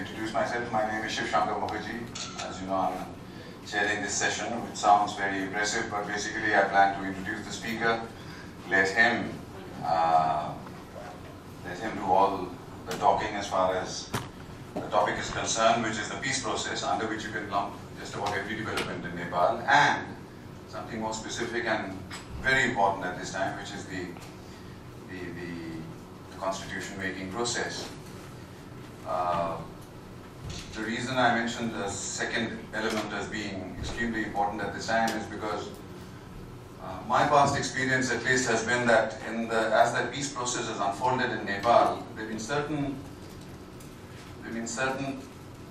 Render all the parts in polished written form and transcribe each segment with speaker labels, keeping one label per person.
Speaker 1: introduce myself. My name is Shiv Shankar Mukherjee. As you know, I'm chairing this session, which sounds very impressive, but basically I plan to introduce the speaker, let him do all the talking as far as the topic is concerned, which is the peace process, under which you can lump just about every development in Nepal, and something more specific and very important at this time, which is the constitution-making process. The reason I mentioned the second element as being extremely important at this time is because my past experience, at least, has been that as that peace process has unfolded in Nepal, there have been certain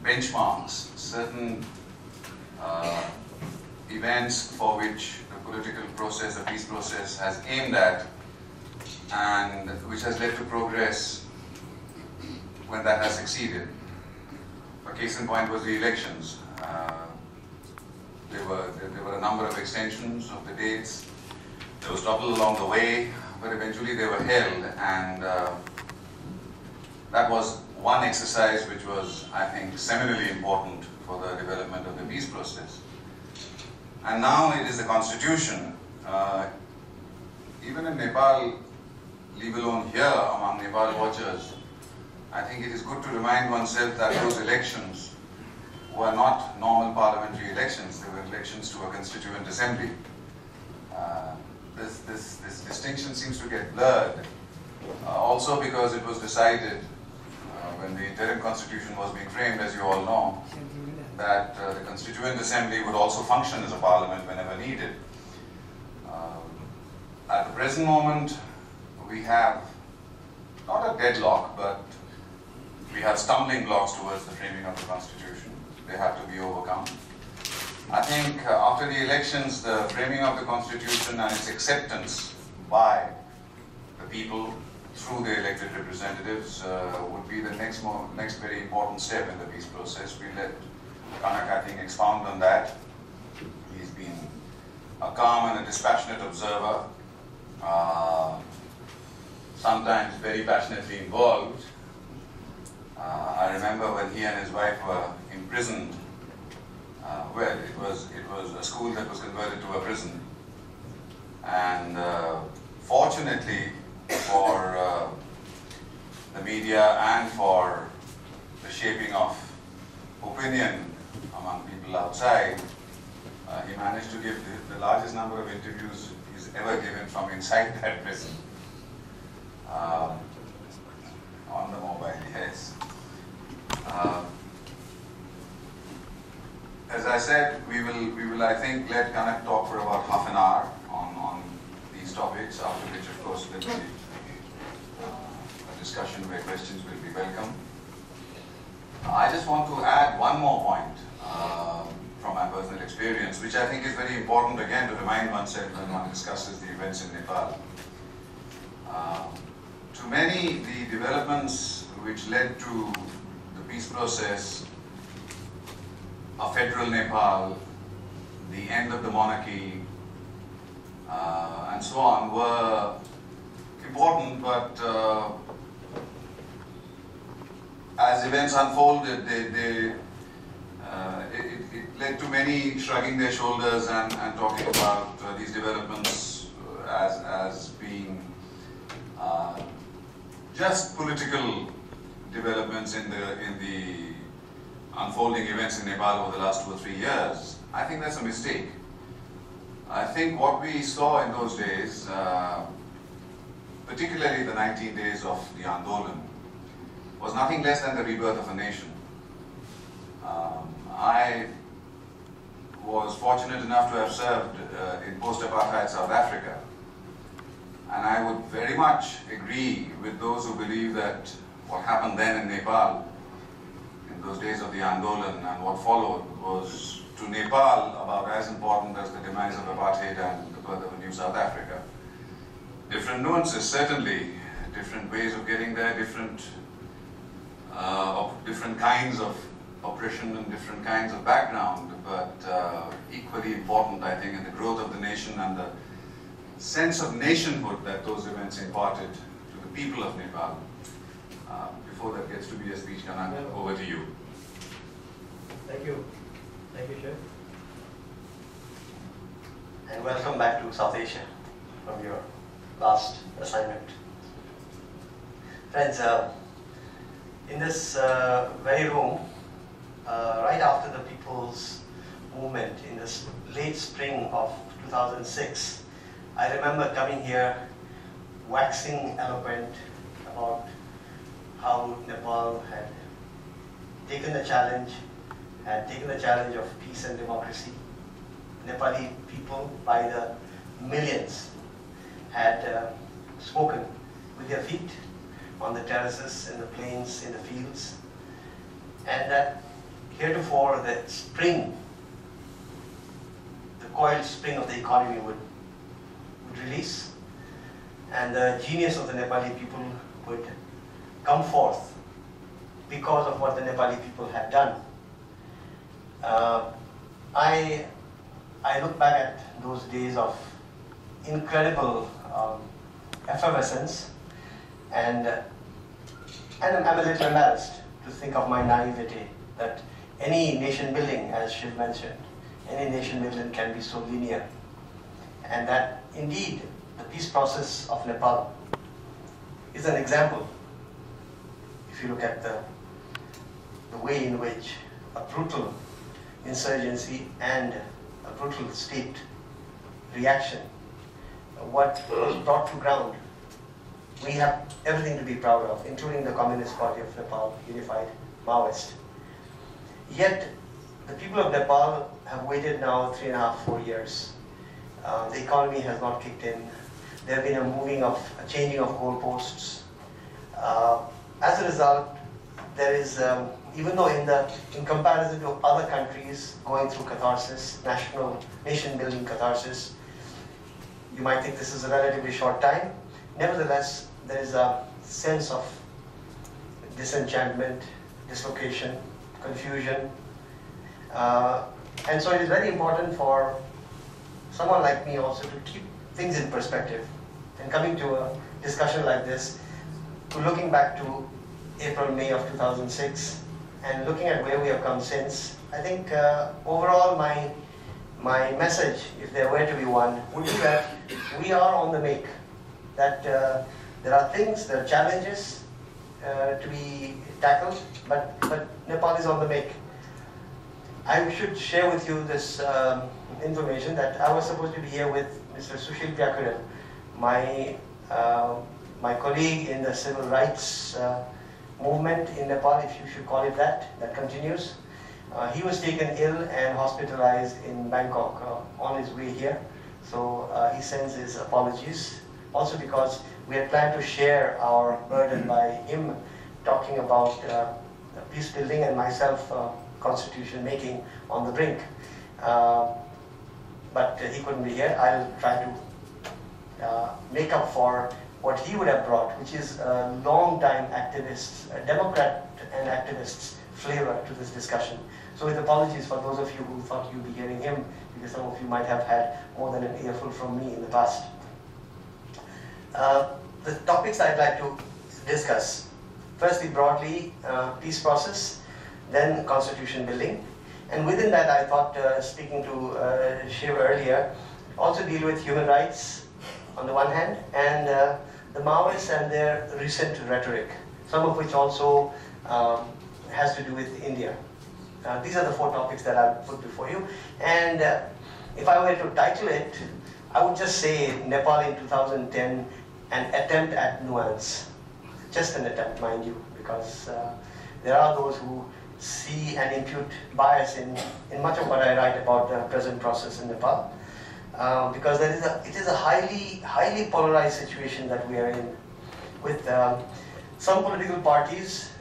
Speaker 1: benchmarks, certain events for which the political process, the peace process has aimed at, and which has led to progress when that has succeeded. A case in point was the elections. There were a number of extensions of the dates. There was trouble along the way, but eventually they were held, and that was one exercise which was, I think, seminally important for the development of the peace process. And now it is the constitution. Even in Nepal, leave alone here among Nepal watchers, I think it is good to remind oneself that those elections were not normal parliamentary elections. They were elections to a constituent assembly. This distinction seems to get blurred, also because it was decided when the interim constitution was being framed, as you all know, that the constituent assembly would also function as a parliament whenever needed. At the present moment, we have not a deadlock, but we have stumbling blocks towards the framing of the constitution. They have to be overcome. I think after the elections, the framing of the constitution and its acceptance by the people through the elected representatives would be the next very important step in the peace process. We let Kanak, I think, expound on that. He's been a calm and a dispassionate observer, sometimes very passionately involved. I remember when he and his wife were imprisoned. Well, it was a school that was converted to a prison, and fortunately for the media and for the shaping of opinion among people outside, he managed to give the largest number of interviews he's ever given from inside that prison. On the mobile, yes. As I said, we will, I think, let Kanak talk for about half an hour on these topics, after which, of course, there will be a discussion where questions will be welcome. I just want to add one more point from my personal experience, which I think is very important, again, to remind oneself when one discusses the events in Nepal. To many, the developments which led to the peace process, a federal Nepal, the end of the monarchy, and so on, were important, but as events unfolded, it led to many shrugging their shoulders and talking about these developments as being just political developments in the unfolding events in Nepal over the last 2 or 3 years. I think that's a mistake. I think what we saw in those days, particularly the 19 days of the Andolan, was nothing less than the rebirth of a nation. I was fortunate enough to have served in post-apartheid South Africa, and I would very much agree with those who believe that what happened then in Nepal, in those days of the Andolan and what followed, was to Nepal about as important as the demise of apartheid and the birth of a new South Africa. Different nuances, certainly, different ways of getting there, different kinds of oppression and different kinds of background, but equally important, I think, in the growth of the nation and the sense of nationhood that those events imparted to the people of Nepal. Before that gets to be a speech, Kanak, over to you.
Speaker 2: to South Asia from your last assignment. Friends, in this very room, right after the People's Movement in the late spring of 2006, I remember coming here waxing eloquent about how Nepal had taken the challenge of peace and democracy. Nepali people, by the millions, had spoken with their feet on the terraces, in the plains, in the fields, and that heretofore the spring, the coiled spring of the economy would release, and the genius of the Nepali people would come forth because of what the Nepali people had done. I look back at those days of incredible effervescence, and I'm a little embarrassed to think of my naivety that any nation building, as Shiv mentioned, any nation building can be so linear, and that indeed the peace process of Nepal is an example. If you look at the way in which a brutal insurgency and a brutal state reaction, what was brought to ground, we have everything to be proud of, including the Communist Party of Nepal, unified Maoist. Yet, the people of Nepal have waited now 3.5, 4 years. The economy has not kicked in. There have been a changing of goalposts. As a result, there is, even though in comparison to other countries going through catharsis, nation-building catharsis, you might think this is a relatively short time. Nevertheless, there is a sense of disenchantment, dislocation, confusion. And so it is very important for someone like me also to keep things in perspective. And coming to a discussion like this, to looking back to April, May of 2006, and looking at where we have come since, I think overall my message, if there were to be one, would be that we are on the make. That there are things, there are challenges to be tackled, but Nepal is on the make. I should share with you this information that I was supposed to be here with Mr. Sushil Pyakuran, my colleague in the civil rights movement in Nepal, if you should call it that continues. He was taken ill and hospitalized in Bangkok on his way here. So he sends his apologies. Also because we had planned to share our burden by him talking about peace building and myself constitution making on the brink. But he couldn't be here. I'll try to make up for what he would have brought, which is a long-time activists, Democrat and activists flavor to this discussion. So with apologies for those of you who thought you'd be hearing him, because some of you might have had more than an earful from me in the past. The topics I'd like to discuss. Firstly, broadly, peace process, then constitution building. And within that, I thought, speaking to Shiv earlier, also deal with human rights on the one hand, and the Maoists and their recent rhetoric, some of which also has to do with India. These are the 4 topics that I'll put before you. And if I were to title it, I would just say Nepal in 2010, an attempt at nuance. Just an attempt, mind you, because there are those who see and impute bias in much of what I write about the present process in Nepal. Because it is a highly polarized situation that we are in, with some political parties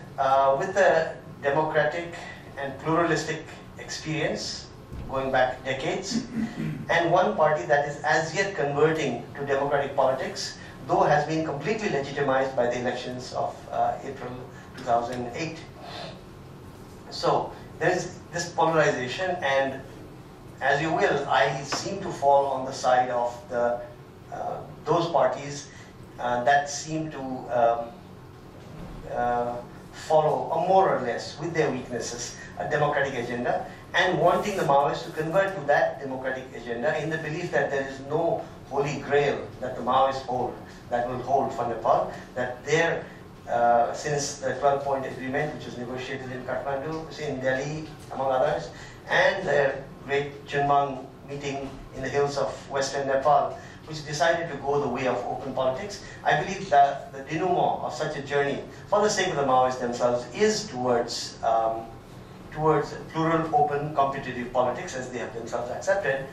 Speaker 2: with a democratic and pluralistic experience going back decades, and one party that is as yet converting to democratic politics, though has been completely legitimized by the elections of April 2008. So there is this polarization, and as you will, I seem to fall on the side of those parties that seem to follow, or more or less, with their weaknesses, a democratic agenda, and wanting the Maoists to convert to that democratic agenda in the belief that there is no holy grail that the Maoists hold, that will hold for Nepal, that their, since the 12-point agreement, which was negotiated in Kathmandu, in Delhi, among others, and the great Chunmang meeting in the hills of western Nepal, which decided to go the way of open politics. I believe that the denouement of such a journey, for the sake of the Maoists themselves, is towards plural, open, competitive politics, as they have themselves accepted.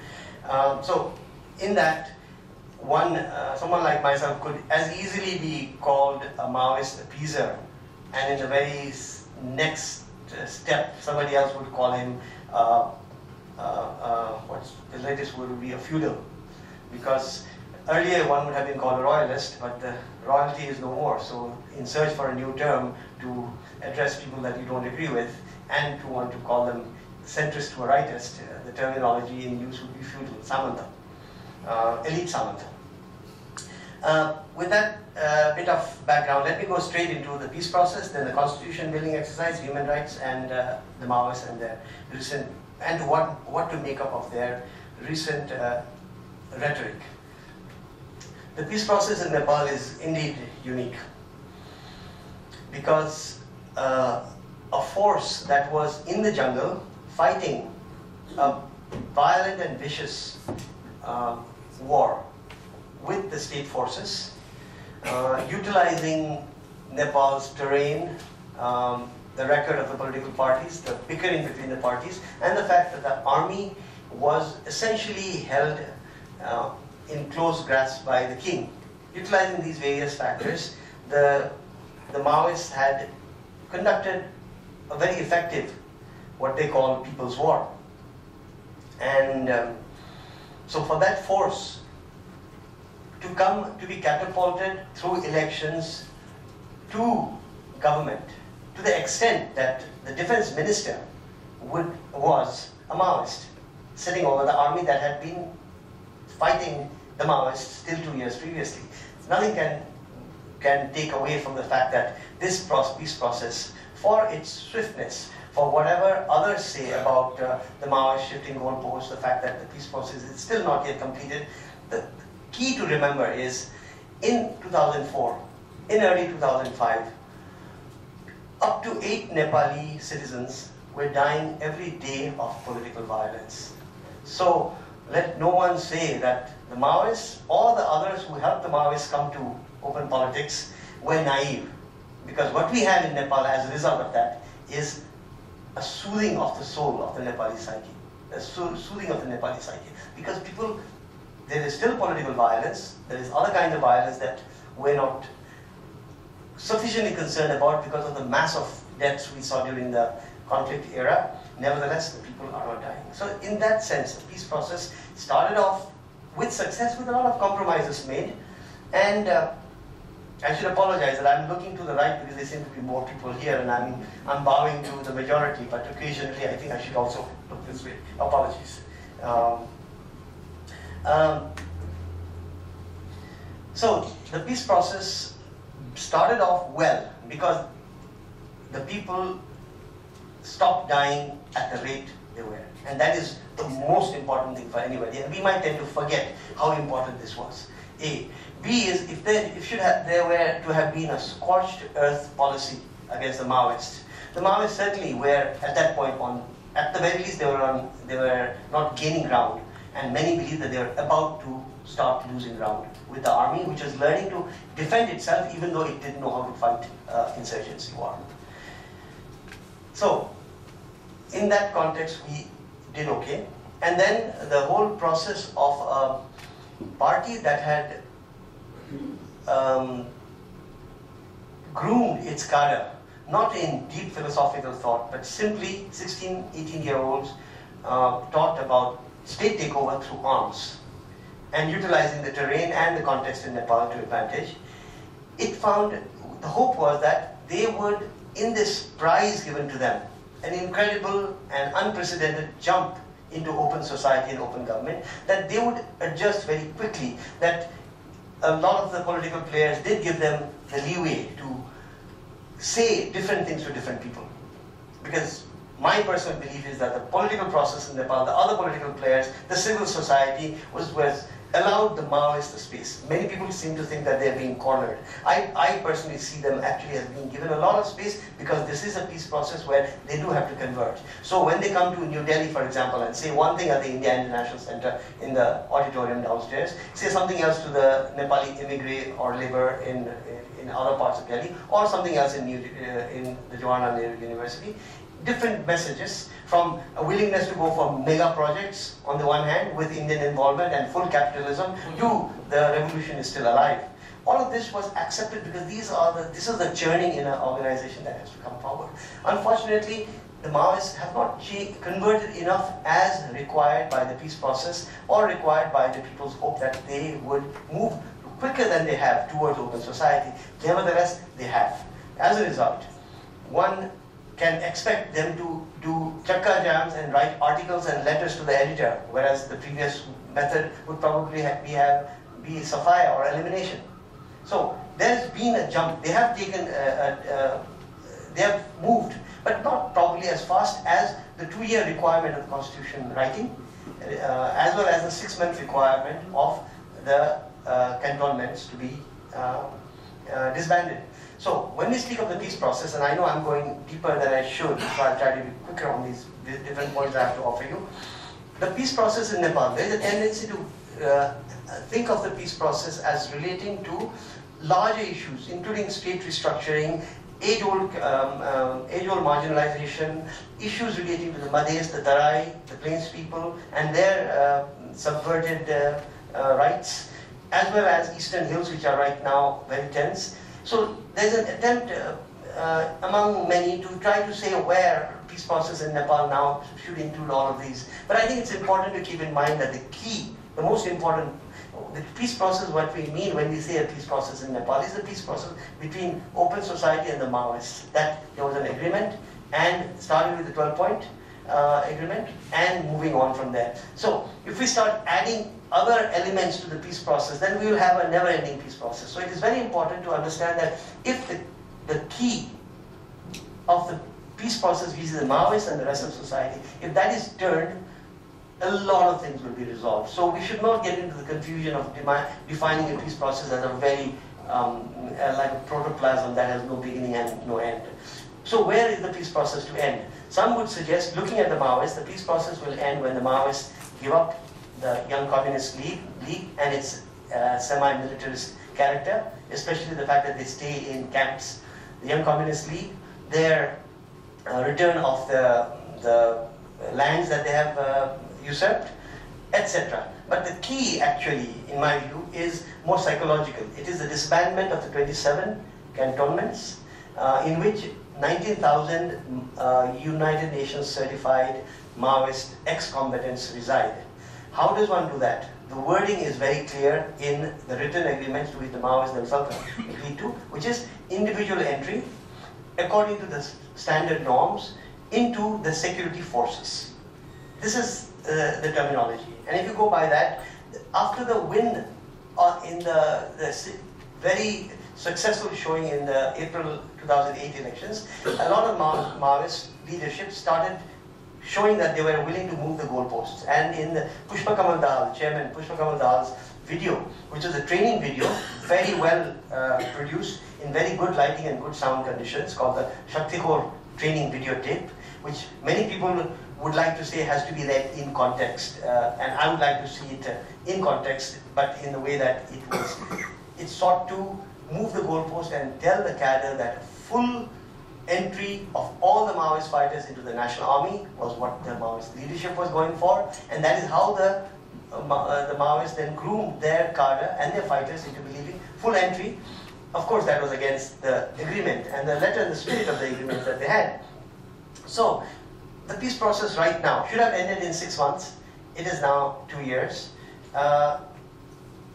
Speaker 2: So, in that, someone like myself could as easily be called a Maoist appeaser, and in the very next step, somebody else would call him, what's the latest word would be, a feudal. Because earlier one would have been called a royalist, but the royalty is no more. So in search for a new term to address people that you don't agree with, and to want to call them centrist or rightist, the terminology in use would be feudal, samanta, elite samanta. With that bit of background, let me go straight into the peace process, then the constitution building exercise, human rights, and the Maoists and their recent, and what to make up of their recent rhetoric. The peace process in Nepal is indeed unique, because a force that was in the jungle fighting a violent and vicious war with the state forces, utilizing Nepal's terrain, the record of the political parties, the bickering between the parties, and the fact that the army was essentially held in close grasp by the king. Utilizing these various factors, the Maoists had conducted a very effective, what they call people's war. And so for that force to be catapulted through elections to government, to the extent that the defense minister was a Maoist, sitting over the army that had been fighting the Maoists till 2 years previously. Nothing can take away from the fact that this peace process, for its swiftness, for whatever others say about the Maoists shifting goalposts, the fact that the peace process is still not yet completed, the key to remember is in 2004, in early 2005, up to 8 Nepali citizens were dying every day of political violence. So let no one say that the Maoists or the others who helped the Maoists come to open politics were naive. Because what we have in Nepal as a result of that is a soothing of the soul of the Nepali psyche. A soothing of the Nepali psyche. Because people, there is still political violence, there is other kinds of violence that we're not sufficiently concerned about because of the mass of deaths we saw during the conflict era. Nevertheless, the people are not dying. So in that sense, the peace process started off with success, with a lot of compromises made. And I should apologize that I'm looking to the right because there seem to be more people here, and I'm bowing to the majority, but occasionally I think I should also look this way. Apologies. So the peace process started off well because the people stopped dying at the rate they were. And that is the most important thing for anybody. And we might tend to forget how important this was. A. B is, if there were to have been a scorched earth policy against the Maoists certainly were at that point at the very least they were not gaining ground, and many believe that they were about to start losing ground with the army, which was learning to defend itself even though it didn't know how to fight insurgency war. So, in that context, we did okay. And then the whole process of a party that had groomed its cadre, not in deep philosophical thought, but simply 16, 18-year-olds taught about state takeover through arms and utilizing the terrain and the context in Nepal to advantage. It found, the hope was that they would, in this prize given to them, an incredible and unprecedented jump into open society and open government, that they would adjust very quickly, that a lot of the political players did give them the leeway to say different things to different people. Because my personal belief is that the political process in Nepal, the other political players, the civil society was allowed the Maoists the space. Many people seem to think that they're being cornered. I personally see them actually as being given a lot of space because this is a peace process where they do have to converge. So when they come to New Delhi, for example, and say one thing at the India International Center in the auditorium downstairs, say something else to the Nepali immigrant or labor in other parts of Delhi, or something else in the Jawaharlal Nehru University, different messages from a willingness to go for mega projects on the one hand with Indian involvement and full capitalism to the revolution is still alive. All of this was accepted because this is the churning in an organization that has to come forward. Unfortunately, the Maoists have not converted enough as required by the peace process or required by the people's hope that they would move quicker than they have towards open society. Nevertheless, they have. As a result, one can expect them to do chakka jams and write articles and letters to the editor, whereas the previous method would probably be sapphire or elimination. So there's been a jump. They have taken, they have moved, but not probably as fast as the 2-year requirement of the constitution writing, as well as the 6-month requirement of the cantonments to be disbanded. So when we speak of the peace process, and I know I'm going deeper than I should, so I'll try to be quicker on these different points I have to offer you. The peace process in Nepal, there is a tendency to think of the peace process as relating to larger issues, including state restructuring, age-old marginalization, issues relating to the Madhes, the Tarai, the Plains people, and their subverted rights, as well as Eastern Hills, which are right now very tense. So there's an attempt among many to try to say where peace process in Nepal now should include all of these. But I think it's important to keep in mind that the key, the most important, the peace process, what we mean when we say a peace process in Nepal is the peace process between open society and the Maoists. That there was an agreement and started with the 12-point agreement and moving on from there. So if we start adding other elements to the peace process, then we will have a never-ending peace process. So it is very important to understand that if the key of the peace process is the Maoists and the rest of society, if that is turned, a lot of things will be resolved. So we should not get into the confusion of defining a peace process as a very, like a protoplasm that has no beginning and no end. So where is the peace process to end? Some would suggest, looking at the Maoists, the peace process will end when the Maoists give up the Young Communist League and its semi-militarist character, especially the fact that they stay in camps. The Young Communist League, their return of the lands that they have usurped, etc. But the key, actually, in my view, is more psychological. It is the disbandment of the 27 cantonments, in which 19,000 United Nations certified Maoist ex-combatants reside. How does one do that? The wording is very clear in the written agreements to which the Maoists themselves agreed to, which is individual entry according to the standard norms into the security forces. This is the terminology. And if you go by that, after the win in the very successful showing in the April 2008 elections, a lot of Maoist leadership started showing that they were willing to move the goalposts. And in the Pushpa Kamal Dahal, Chairman Pushpa Kamal Dahal's video, which is a training video, very well produced in very good lighting and good sound conditions, called the Shaktikor training videotape, which many people would like to say has to be read in context. And I would like to see it in context, but in the way that it sought to move the goalpost and tell the cadre that full entry of all the Maoist fighters into the national army was what the Maoist leadership was going for, and that is how the Maoists then groomed their cadre and their fighters into believing full entry. Of course, that was against the agreement and the letter and the spirit of the agreement that they had. So, the peace process right now should have ended in 6 months. It is now 2 years.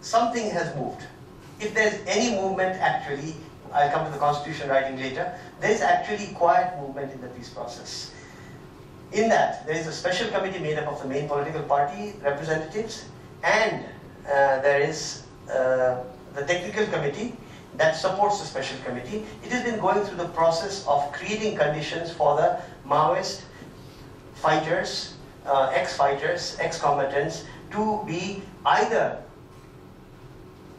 Speaker 2: Something has moved. If there's any movement, actually, I'll come to the constitution writing later, there is actually quiet movement in the peace process. In that, there is a special committee made up of the main political party representatives, and there is the technical committee, that supports the special committee. It has been going through the process of creating conditions for the Maoist fighters, ex-fighters, ex-combatants to be either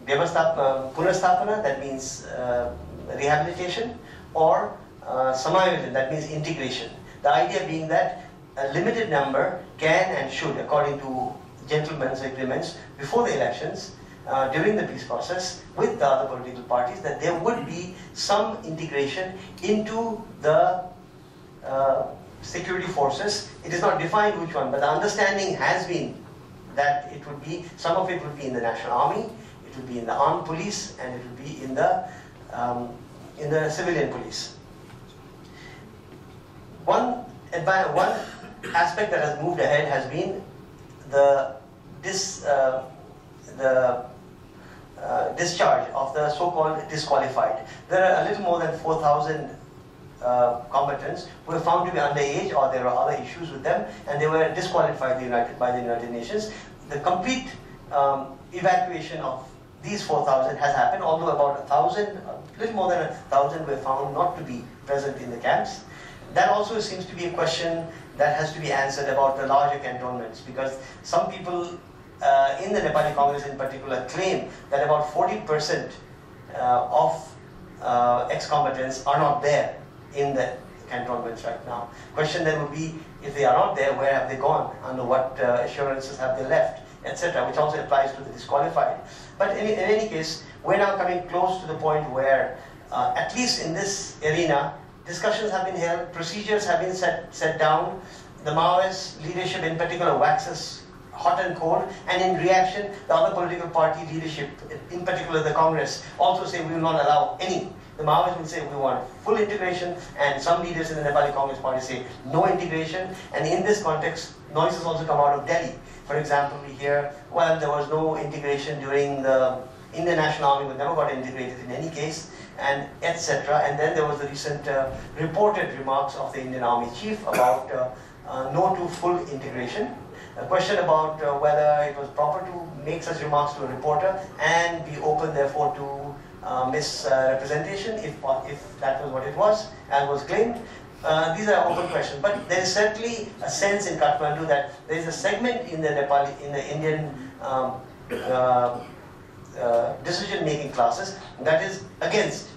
Speaker 2: punastapana, that means rehabilitation, or samayojan, that means integration. The idea being that a limited number can and should, according to gentlemen's agreements before the elections, during the peace process with the other political parties, that there would be some integration into the security forces. It is not defined which one, but the understanding has been that it would be, some of it would be in the National Army, it would be in the armed police, and it would be in the civilian police. One aspect that has moved ahead has been the discharge of the so-called disqualified. There are a little more than 4,000 combatants who were found to be underage, or there were other issues with them, and they were disqualified by the United Nations. The complete evacuation of these 4,000 has happened, although about 1,000, a little more than 1,000 were found not to be present in the camps. That also seems to be a question that has to be answered about the larger cantonments, because some people in the Nepali Congress in particular claim that about 40% of ex-combatants are not there in the cantonments right now. Question then would be, if they are not there, where have they gone? Under what assurances have they left, etc., which also applies to the disqualified. But in any case, we're now coming close to the point where, at least in this arena, discussions have been held, procedures have been set down. The Maoist leadership in particular waxes hot and cold, and in reaction, the other political party leadership, in particular the Congress, also say we will not allow any. The Maoists will say we want full integration, and some leaders in the Nepali Congress Party say no integration. And in this context, noises also come out of Delhi. For example, we hear, well, there was no integration during the Indian National Army, we never got integrated in any case, and etc. And then there was the recent reported remarks of the Indian Army Chief about no to full integration. A question about whether it was proper to make such remarks to a reporter and be open therefore to misrepresentation, if that was what it was, as was claimed. These are open questions, but there is certainly a sense in Kathmandu that there is a segment in the Indian decision-making classes that is against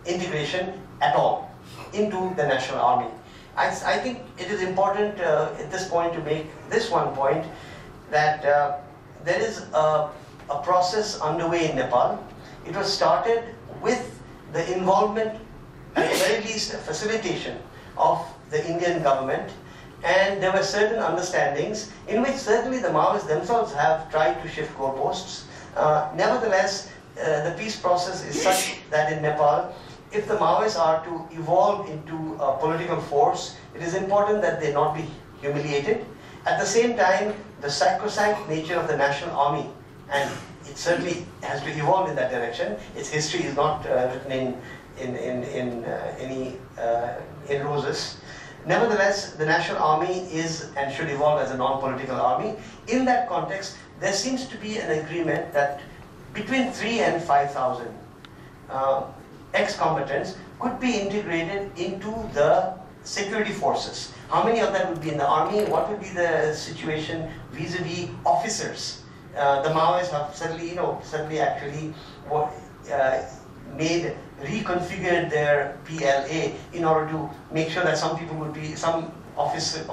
Speaker 2: integration at all into the National Army. I think it is important at this point to make this one point, that there is a process underway in Nepal. It was started with the involvement, at the very least, facilitation of the Indian government, and there were certain understandings in which certainly the Maoists themselves have tried to shift goalposts. Nevertheless, the peace process is such that in Nepal, if the Maoists are to evolve into a political force, it is important that they not be humiliated. At the same time, the sacrosanct nature of the National Army, and it certainly has to evolve in that direction. Its history is not written in roses. Nevertheless, the National Army is and should evolve as a non-political army. In that context, there seems to be an agreement that between 3,000 and 5,000 ex-combatants could be integrated into the security forces. How many of them would be in the army? What would be the situation vis-a-vis officers? The Maoists have certainly actually reconfigured their PLA in order to make sure that some people would be, some officers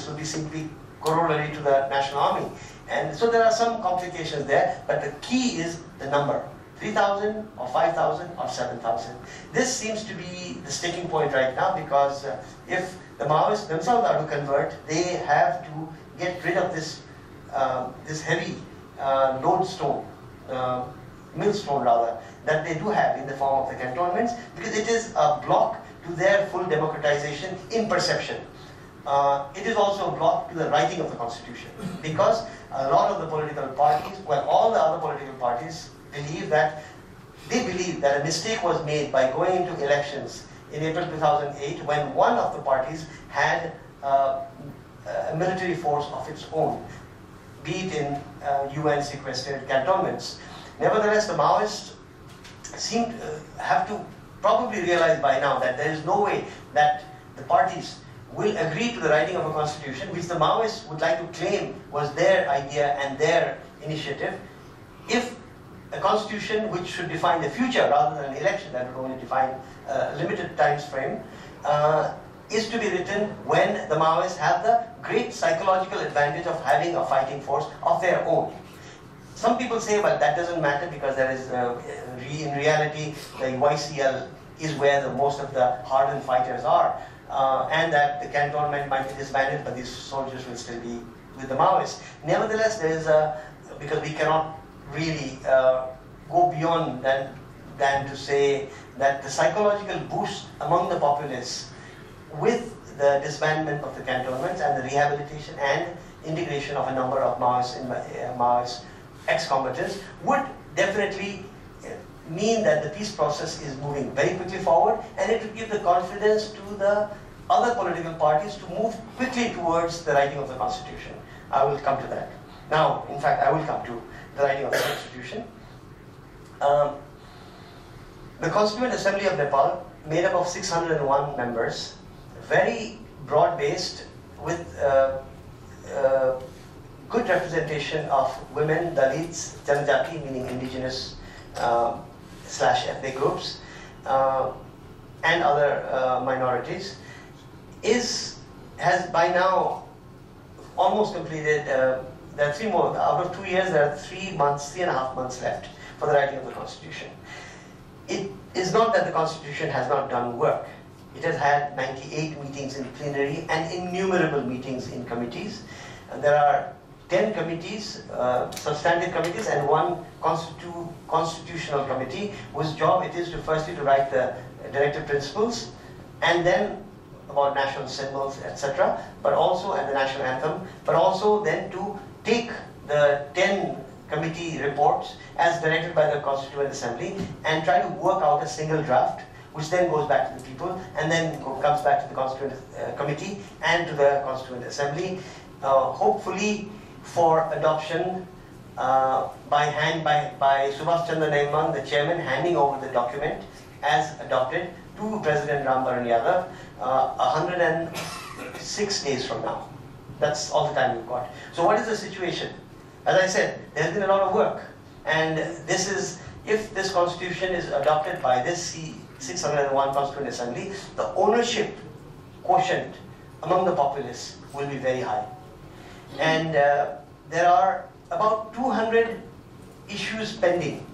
Speaker 2: would be simply corollary to the National Army. And so there are some complications there, but the key is the number. 3,000 or 5,000 or 7,000. This seems to be the sticking point right now, because if the Maoists themselves are to convert, they have to get rid of this heavy millstone rather, that they do have in the form of the cantonments, because it is a block to their full democratization in perception. It is also a block to the writing of the constitution, because a lot of the political parties, well, all the other political parties believe that a mistake was made by going into elections in April 2008, when one of the parties had a military force of its own, be it in UN sequestered cantonments. Nevertheless, the Maoists seem to have to probably realize by now that there is no way that the parties will agree to the writing of a constitution which the Maoists would like to claim was their idea and their initiative, if a constitution which should define the future rather than an election that would only define a limited time frame is to be written when the Maoists have the great psychological advantage of having a fighting force of their own. Some people say, well, that doesn't matter because there is, in reality, the YCL is where most of the hardened fighters are, and that the cantonment might be disbanded, but these soldiers will still be with the Maoists. Nevertheless, there is because we cannot really go beyond than to say that the psychological boost among the populace with the disbandment of the cantonments and the rehabilitation and integration of a number of Maoist ex-combatants would definitely mean that the peace process is moving very quickly forward, and it would give the confidence to the other political parties to move quickly towards the writing of the constitution. I will come to that. Now, in fact, I will come to the writing of the constitution. The Constituent Assembly of Nepal, made up of 601 members, very broad-based, with good representation of women, Dalits, Janjati, meaning indigenous / ethnic groups, and other minorities, has by now almost completed. There are 3 more. Out of 2 years, there are 3.5 months left for the writing of the constitution. It is not that the constitution has not done work. It has had 98 meetings in plenary and innumerable meetings in committees. And there are 10 committees, substantive committees, and 1 constitutional committee, whose job it is to firstly to write the directive principles, and then about national symbols, etc., but also, and the national anthem, but also then to take the 10 committee reports as directed by the Constituent Assembly and try to work out a single draft, which then goes back to the people and then comes back to the Constituent Committee and to the Constituent Assembly, hopefully for adoption by Subhash Chandra Naiman, the chairman, handing over the document as adopted to President Ram Baran Yadav 106 days from now. That's all the time we've got. So what is the situation? As I said, there's been a lot of work, and this is, if this constitution is adopted by this 601 Constituent Assembly, the ownership quotient among the populace will be very high. And there are about 200 issues pending,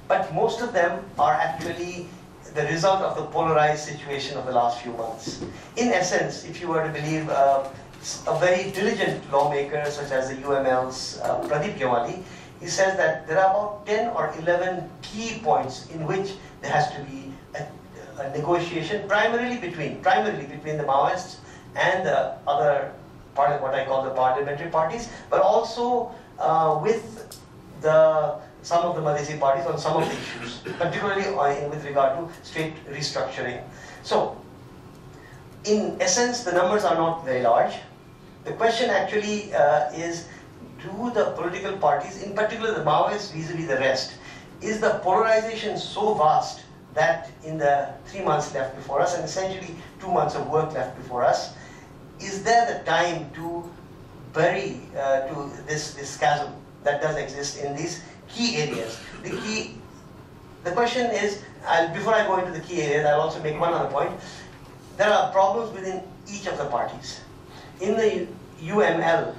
Speaker 2: but most of them are actually the result of the polarized situation of the last few months. In essence, if you were to believe a very diligent lawmaker such as the UML's Pradeep Gyawali, he says that there are about 10 or 11 key points in which there has to be a negotiation, primarily between the Maoists and the other part of what I call the parliamentary parties, but also with some of the Madhesi parties on some of the issues, particularly with regard to state restructuring. So, in essence, the numbers are not very large. The question actually is, do the political parties, in particular the Maoists vis-a-vis the rest, is the polarization so vast that in the 3 months left before us, and essentially 2 months of work left before us, is there the time to bury to this chasm that does exist in these key areas? The question is, before I go into the key areas, I'll also make one other point. There are problems within each of the parties. In the UML,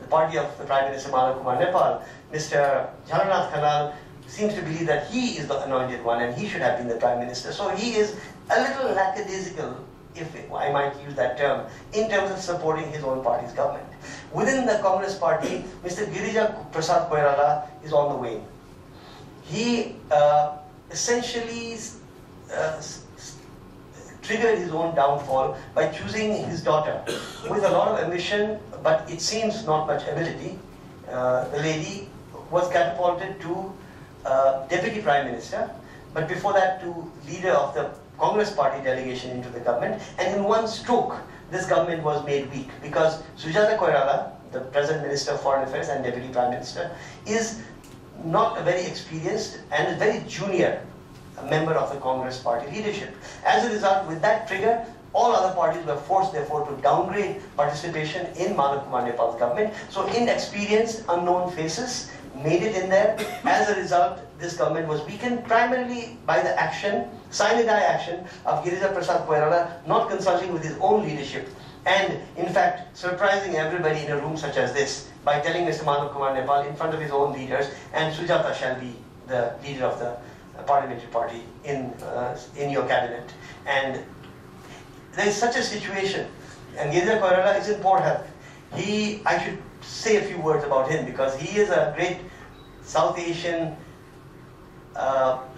Speaker 2: the party of the Prime Minister Madhav Kumar Nepal, Mr. Jhananath Khanal seems to believe that he is the anointed one and he should have been the Prime Minister. So he is a little lackadaisical, if I might use that term, in terms of supporting his own party's government. Within the Congress party, Mr. Girija Prasad Koirala is on the wane. He essentially triggered his own downfall by choosing his daughter with a lot of ambition, but it seems not much ability. The lady was catapulted to Deputy Prime Minister, but before that to leader of the Congress party delegation into the government, and in one stroke this government was made weak because Sujata Koirala, the present Minister of Foreign Affairs and Deputy Prime Minister, is not a very experienced and a very junior member of the Congress party leadership. As a result, with that trigger, all other parties were forced, therefore, to downgrade participation in Madhav Kumar Nepal's government. So inexperienced, unknown faces made it in there. As a result, this government was weakened primarily by the action, sine die action of Girija Prasad Koirala not consulting with his own leadership, and in fact surprising everybody in a room such as this by telling Mr. Madhav Kumar Nepal in front of his own leaders, and Sujata shall be the leader of the parliamentary party in your cabinet. And there is such a situation, and Girija Koirala is in poor health. I should say a few words about him because he is a great South Asian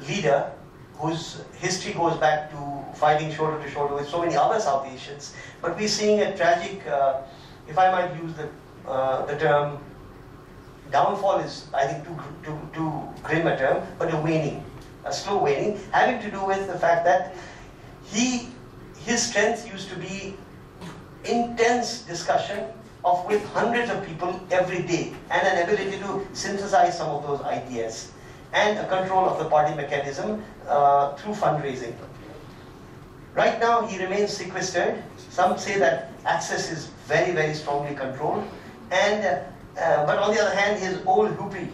Speaker 2: leader whose history goes back to fighting shoulder to shoulder with so many other South Asians. But we're seeing a tragic, if I might use the term, downfall is, I think, too grim a term, but a slow waning, having to do with the fact that his strength used to be intense discussion with hundreds of people every day, and an ability to synthesize some of those ideas, and a control of the party mechanism through fundraising. Right now, he remains sequestered. Some say that access is very, very strongly controlled, and but on the other hand, his old hoopy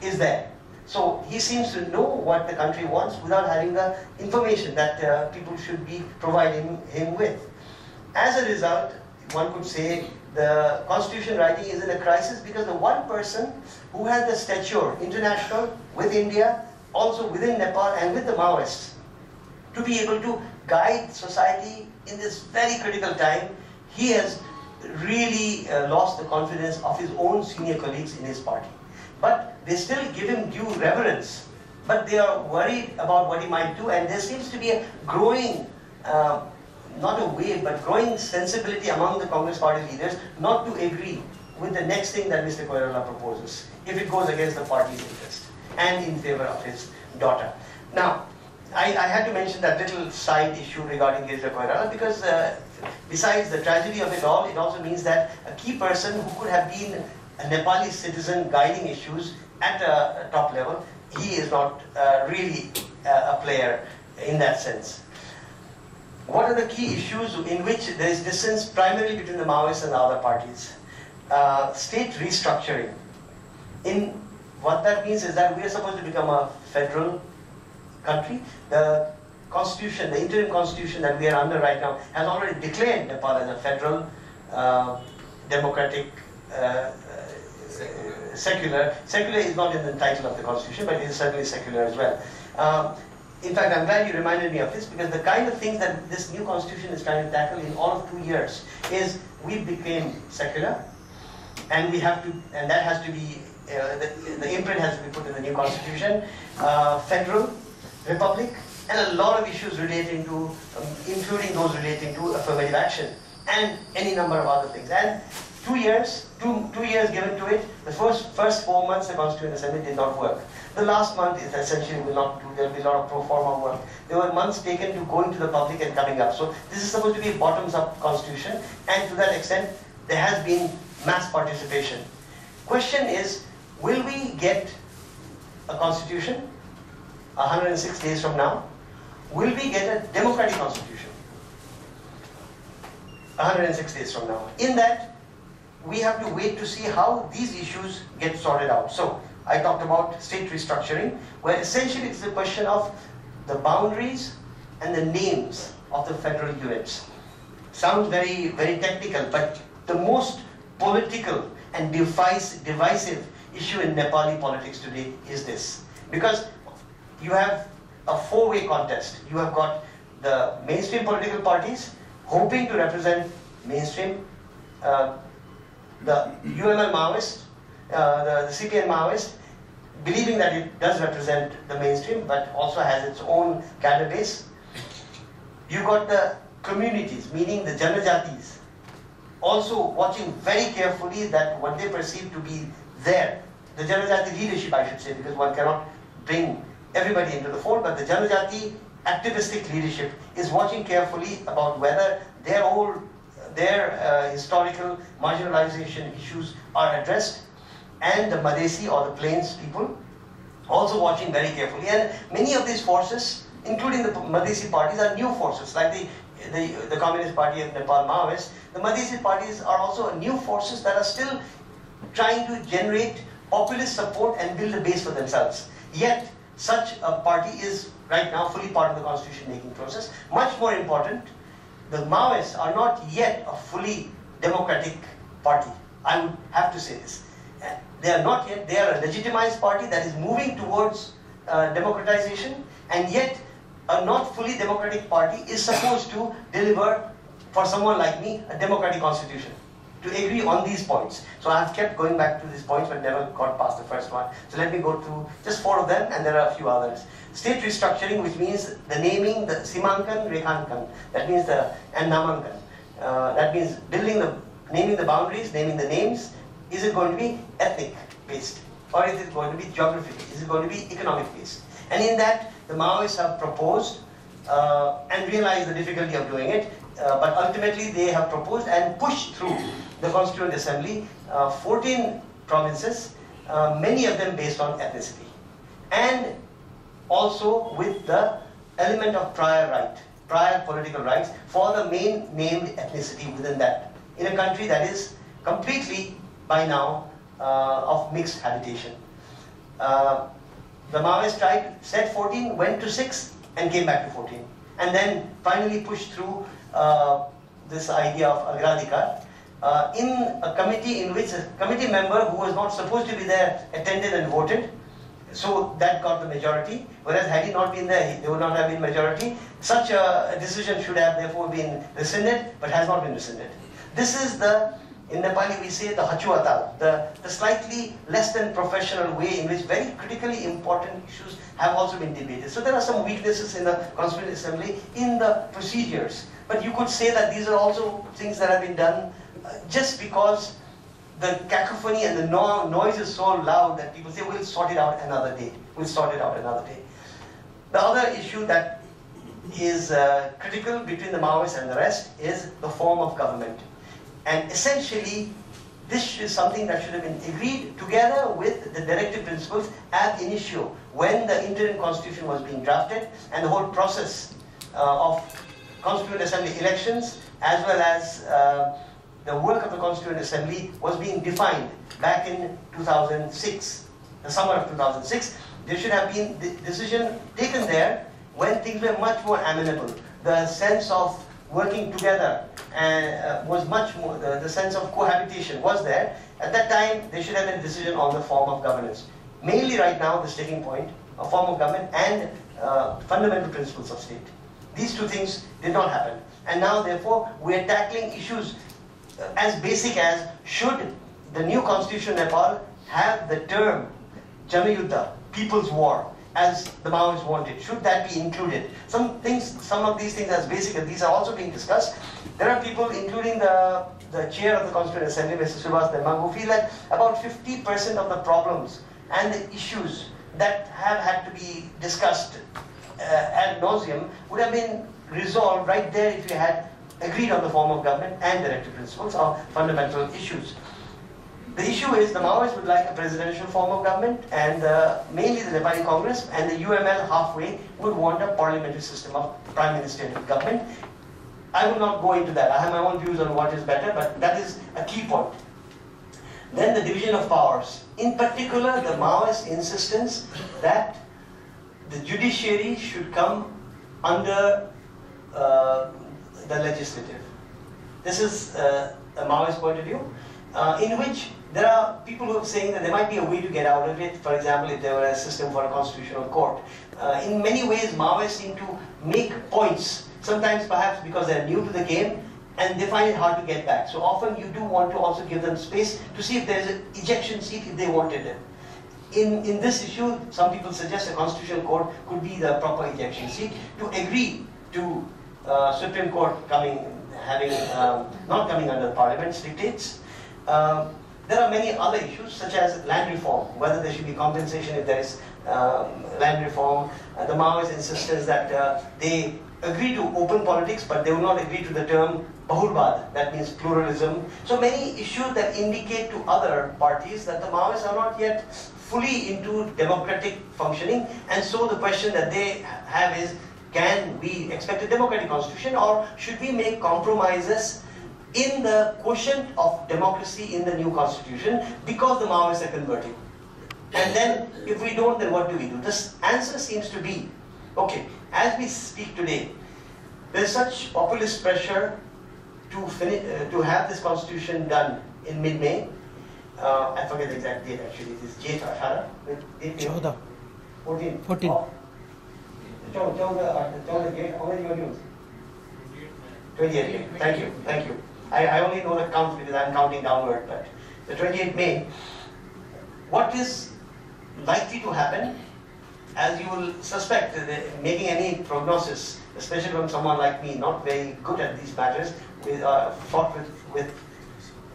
Speaker 2: is there. So he seems to know what the country wants without having the information that people should be providing him with. As a result, one could say the constitution writing is in a crisis because the one person who has the stature, international, with India, also within Nepal and with the Maoists, to be able to guide society in this very critical time, he has really lost the confidence of his own senior colleagues in his party. But they still give him due reverence, but they are worried about what he might do, and there seems to be a growing, not a wave, but growing sensibility among the Congress party leaders not to agree with the next thing that Mr. Koirala proposes, if it goes against the party's interest and in favor of his daughter. Now, I had to mention that little side issue regarding Girija Koirala because besides the tragedy of it all, it also means that a key person who could have been a Nepali citizen guiding issues at a top level, he is not really a player in that sense. What are the key issues in which there is distance primarily between the Maoists and the other parties? State restructuring. What that means is that we are supposed to become a federal country. The constitution, the interim constitution that we are under right now, has already declared Nepal as a federal, democratic, secular. Secular is not in the title of the constitution, but it is certainly secular as well. In fact, I'm glad you reminded me of this because the kind of things that this new constitution is trying to tackle in all of 2 years is we became secular, and we have to, and that has to be, the imprint has to be put in the new constitution, federal, republic, and a lot of issues relating to, including those relating to affirmative action and any number of other things. And 2 years, two years given to it. The first 4 months the Constituent Assembly did not work. The last month is essentially will not do. There will be a lot of pro forma work. There were months taken to going to the public and coming up. So this is supposed to be a bottoms-up constitution, and to that extent, there has been mass participation. Question is, will we get a constitution 106 days from now? Will we get a democratic constitution 106 days from now? In that, we have to wait to see how these issues get sorted out. So, I talked about state restructuring, where essentially it's a question of the boundaries and the names of the federal units. Sounds very, very technical, but the most political and divisive issue in Nepali politics today is this. Because you have a four-way contest. You have got the mainstream political parties hoping to represent mainstream, the UML Maoist, the CPN Maoist, believing that it does represent the mainstream, but also has its own cadre base. You've got the communities, meaning the Janajatis, also watching very carefully that what they perceive to be there, the Janajati leadership, I should say, because one cannot bring everybody into the fold, but the Janajati activistic leadership is watching carefully about whether their historical marginalization issues are addressed, and the Madesi or the plains people also watching very carefully. And many of these forces, including the Madhesi parties, are new forces, like the Communist Party of Nepal, Maoists. The Madhesi parties are also new forces that are still trying to generate populist support and build a base for themselves. Yet, such a party is right now fully part of the constitution making process. Much more important, the Maoists are not yet a fully democratic party. I would have to say this. They are not yet, they are a legitimized party that is moving towards democratization, and yet a not fully democratic party is supposed to deliver, for someone like me, a democratic constitution, to agree on these points. So I have kept going back to these points but never got past the first one. So let me go through just 4 of them, and there are a few others. State restructuring, which means the naming, the Simankan, Rekhankan, that means and Namankan. That means naming the boundaries, naming the names. Is it going to be ethnic based, or is it going to be geographical? Is it going to be economic based? And in that, the Maoists have proposed and realized the difficulty of doing it, but ultimately they have proposed and pushed through the Constituent Assembly 14 provinces, many of them based on ethnicity, and also with the element of prior political rights for the main named ethnicity within that, in a country that is completely by now of mixed habitation. The Maoists said 14, went to 6 and came back to 14, and then finally pushed through this idea of Agradhikar in a committee in which a committee member who was not supposed to be there attended and voted. So that got the majority, whereas had he not been there, there would not have been majority. Such a decision should have therefore been rescinded, but has not been rescinded. This is in Nepali we say the hachuatal, the slightly less than professional way in which very critically important issues have also been debated. So there are some weaknesses in the Constituent Assembly in the procedures, but you could say that these are also things that have been done just because the cacophony and the noise is so loud that people say, we'll sort it out another day. We'll sort it out another day. The other issue that is critical between the Maoists and the rest is the form of government. And essentially, this is something that should have been agreed together with the directive principles ab initio, when the interim constitution was being drafted, and the whole process of Constituent Assembly elections, as well as the work of the Constituent Assembly was being defined back in 2006, the summer of 2006. There should have been the decision taken there when things were much more amenable. The sense of working together was much more, the sense of cohabitation was there. At that time, there should have been a decision on the form of governance. Mainly right now, the sticking point, a form of government and fundamental principles of state. These two things did not happen. And now, therefore, we are tackling issues as basic as, should the new constitution of Nepal have the term Janayuddha, People's War, as the Maoists wanted? Should that be included? Some of these things as basic as these are also being discussed. There are people, including the chair of the Constituent Assembly, Mr. Subhas Dhamma, who feel that about 50% of the problems and the issues that have had to be discussed ad nauseum would have been resolved right there if you had agreed on the form of government and directive principles or fundamental issues. The issue is the Maoists would like a presidential form of government, and mainly the Nepali Congress and the UML halfway would want a parliamentary system of prime ministerial government. I will not go into that. I have my own views on what is better, but that is a key point. Then the division of powers. In particular, the Maoist insistence that the judiciary should come under the legislative. This is a Maoist point of view, in which there are people who are saying that there might be a way to get out of it. For example, if there were a system for a constitutional court. In many ways, Maoists seem to make points, sometimes perhaps because they're new to the game, and they find it hard to get back. So often you do want to also give them space to see if there's an ejection seat if they wanted it. In this issue, some people suggest a constitutional court could be the proper ejection seat to agree to Supreme Court not coming under Parliament's dictates. There are many other issues, such as land reform, whether there should be compensation if there is land reform. The Maoist insistence that they agree to open politics, but they will not agree to the term Bahulwad, that means pluralism. So many issues that indicate to other parties that the Maoists are not yet fully into democratic functioning, and so the question that they have is, can we expect a democratic constitution, or should we make compromises in the quotient of democracy in the new constitution because the Maoists are converting? And then if we don't, then what do we do? The answer seems to be, okay, as we speak today, there's such populist pressure to have this constitution done in mid-May. I forget the exact date actually. It is J. 14. 14. Oh. 28 May. Thank you. I only know the count because I'm counting downward, but the 28th May, what is likely to happen, as you will suspect, making any prognosis, especially from someone like me, not very good at these matters, fought with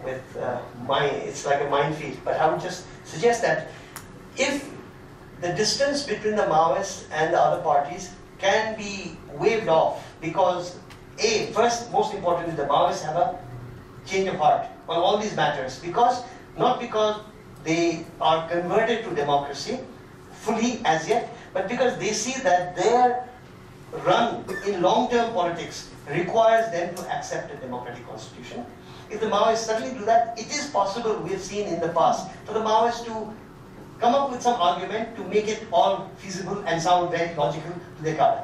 Speaker 2: it's like a minefield. But I would just suggest that if the distance between the Maoists and the other parties can be waved off, because first, most importantly, the Maoists have a change of heart on all these matters, not because they are converted to democracy fully as yet, but because they see that their run in long-term politics requires them to accept a democratic constitution. If the Maoists suddenly do that, it is possible, we have seen in the past, for the Maoists to come up with some argument to make it all feasible and sound very logical to their cadre.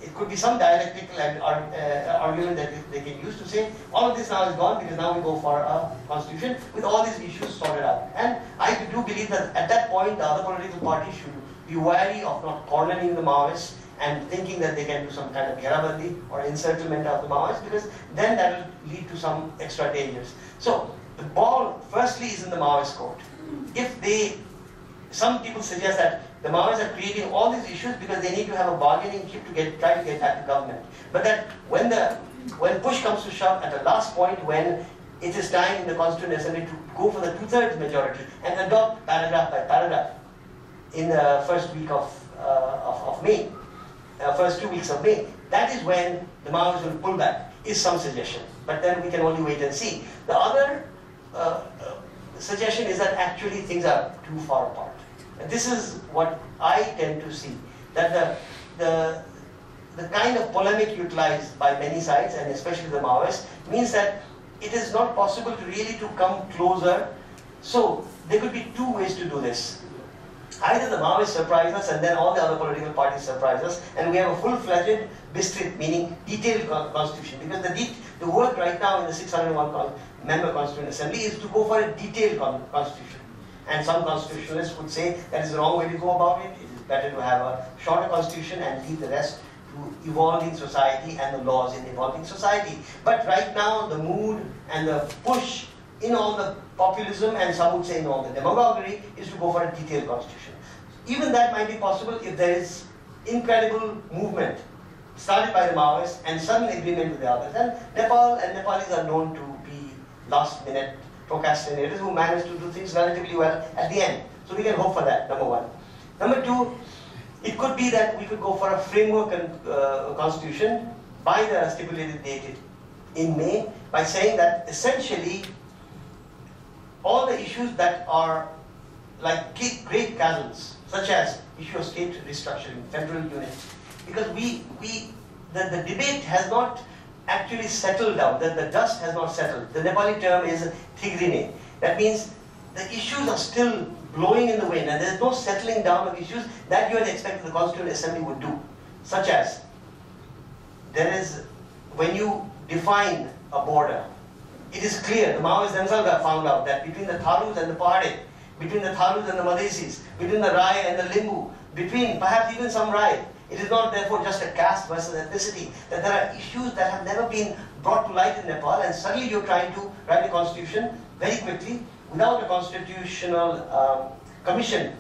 Speaker 2: It could be some dialectical argument that they can use to say, all of this now is gone because now we go for a constitution with all these issues sorted out. And I do believe that at that point, the other political parties should be wary of not cornering the Maoists and thinking that they can do some kind of Gherabandi or encirclement of the Maoists, because then that will lead to some extra dangers. So the ball firstly is in the Maoist court. Some people suggest that the Maoists are creating all these issues because they need to have a bargaining chip to try to get back to government. But that when push comes to shove at the last point, when it is time in the Constituent Assembly to go for the 2/3 majority and adopt paragraph by paragraph in the first week of May, first 2 weeks of May, that is when the Maoists will pull back, is some suggestion. But then we can only wait and see. The other suggestion is that actually things are too far apart. And this is what I tend to see, that the kind of polemic utilized by many sides, and especially the Maoists, means that it is not possible to really come closer. So there could be two ways to do this. Either the Maoists surprise us and then all the other political parties surprise us, and we have a full-fledged Dixit, meaning detailed constitution. Because the work right now in the 601 member Constituent Assembly is to go for a detailed constitution. And some constitutionalists would say that is the wrong way to go about it. It is better to have a shorter constitution and leave the rest to evolving society and the laws in evolving society. But right now, the mood and the push in all the populism, and some would say in all the demagoguery, is to go for a detailed constitution. Even that might be possible if there is incredible movement started by the Maoists and sudden agreement with the others. And Nepal and Nepalis are known to be last-minute procrastinators who manage to do things relatively well at the end. So we can hope for that, number one. Number two, it could be that we could go for a framework constitution by the stipulated date in May, by saying that essentially all the issues that are like great chasms, such as issue of state restructuring, federal unit, because the debate has not actually settled down, the dust has not settled. The Nepali term is thigrine. That means the issues are still blowing in the wind and there is no settling down of issues that you had expected the Constituent Assembly would do. Such as, when you define a border, it is clear, the Maoists themselves have found out that between the Thalus and the Pahade, between the Thalus and the Madhesis, between the Rai and the Limbu, between perhaps even some Rai, it is not therefore just a caste versus ethnicity, that there are issues that have never been brought to light in Nepal, and suddenly you're trying to write a constitution very quickly without a constitutional commission